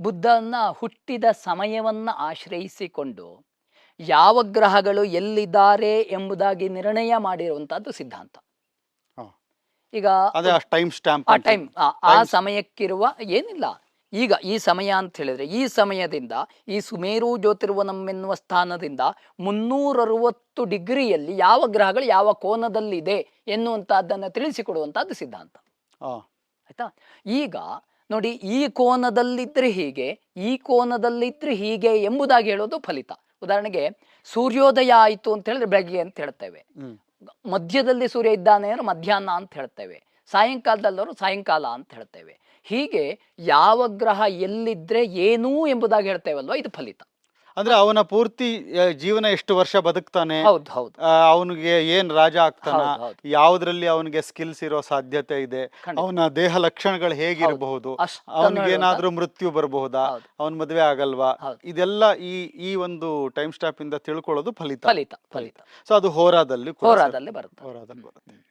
ಬುದ್ಧನ ಹುಟ್ಟಿದ ಸಮಯವನ್ನ ಆಶ್ರಯಿಸಿಕೊಂಡು ಯಾವ ಗ್ರಹಗಳು ಎಲ್ಲಿದ್ದಾರೆ ಎಂಬುದಾಗಿ ನಿರ್ಣಯ ಮಾಡಿರುವಂತಹದ್ದು ಸಿದ್ಧಾಂತ. ಈಗ ಟೈಮ್ ಸ್ಟ್ಯಾಂಪ್, ಆ ಟೈಮ್ ಆ ಸಮಯಕ್ಕಿರುವ ಏನಿಲ್ಲ. ಈಗ ಈ ಸಮಯ ಅಂತ ಹೇಳಿದ್ರೆ ಈ ಸಮಯದಿಂದ ಈ ಸುಮೇರು ಜ್ಯೋತಿರ್ವನಂ ಎನ್ನುವ ಸ್ಥಾನದಿಂದ 360 ಡಿಗ್ರಿಯಲ್ಲಿ ಯಾವ ಗ್ರಹಗಳು ಯಾವ ಕೋನದಲ್ಲಿದೆ ಎನ್ನುವಂತಹದ್ದನ್ನು ತಿಳಿಸಿಕೊಡುವಂತಹದ್ದು ಸಿದ್ಧಾಂತ. ಆಯ್ತಾ? ಈಗ ನೋಡಿ, ಈ ಕೋನದಲ್ಲಿದ್ರೆ ಹೀಗೆ, ಈ ಕೋನದಲ್ಲಿದ್ರೆ ಹೀಗೆ ಎಂಬುದಾಗಿ ಹೇಳೋದು ಫಲಿತ. ಉದಾಹರಣೆಗೆ ಸೂರ್ಯೋದಯ ಆಯಿತು ಅಂತ ಹೇಳಿದ್ರೆ ಬೆಳಗ್ಗೆ ಅಂತ ಹೇಳ್ತೇವೆ, ಮಧ್ಯದಲ್ಲಿ ಸೂರ್ಯ ಇದ್ದಾನೆ ಅಂದ್ರೆ ಮಧ್ಯಾಹ್ನ ಅಂತ ಹೇಳ್ತೇವೆ, ಸಾಯಂಕಾಲದಲ್ಲವರು ಸಾಯಂಕಾಲ ಅಂತ ಹೇಳ್ತೇವೆ. ಹೀಗೆ ಯಾವ ಗ್ರಹ ಎಲ್ಲಿದ್ರೆ ಏನು ಎಂಬುದಾಗಿ ಹೇಳ್ತೇವಲ್ವ, ಇದು ಫಲಿತ. ಅಂದ್ರೆ ಅವನ ಪೂರ್ತಿ ಜೀವನ ಎಷ್ಟು ವರ್ಷ ಬದುಕ್ತಾನೆ, ಅವನಿಗೆ ಏನ್ ರಾಜ ಆಗ್ತಾನ, ಯಾವ್ದ್ರಲ್ಲಿ ಅವನಿಗೆ ಸ್ಕಿಲ್ಸ್ ಇರೋ ಸಾಧ್ಯತೆ ಇದೆ, ಅವನ ದೇಹ ಲಕ್ಷಣಗಳು ಹೇಗಿರಬಹುದು, ಅವನಿಗೇನಾದ್ರೂ ಮೃತ್ಯು ಬರಬಹುದಾ, ಅವನ್ ಮದ್ವೆ ಆಗಲ್ವಾ, ಇದೆಲ್ಲ ಈ ಒಂದು ಟೈಮ್ ಸ್ಟಾಪ್ ಇಂದ ತಿಳ್ಕೊಳ್ಳೋದು ಫಲಿತ. ಫಲಿತ. ಸೊ ಅದು ಹೋರಾದಲ್ಲಿ ಬರುತ್ತೆ.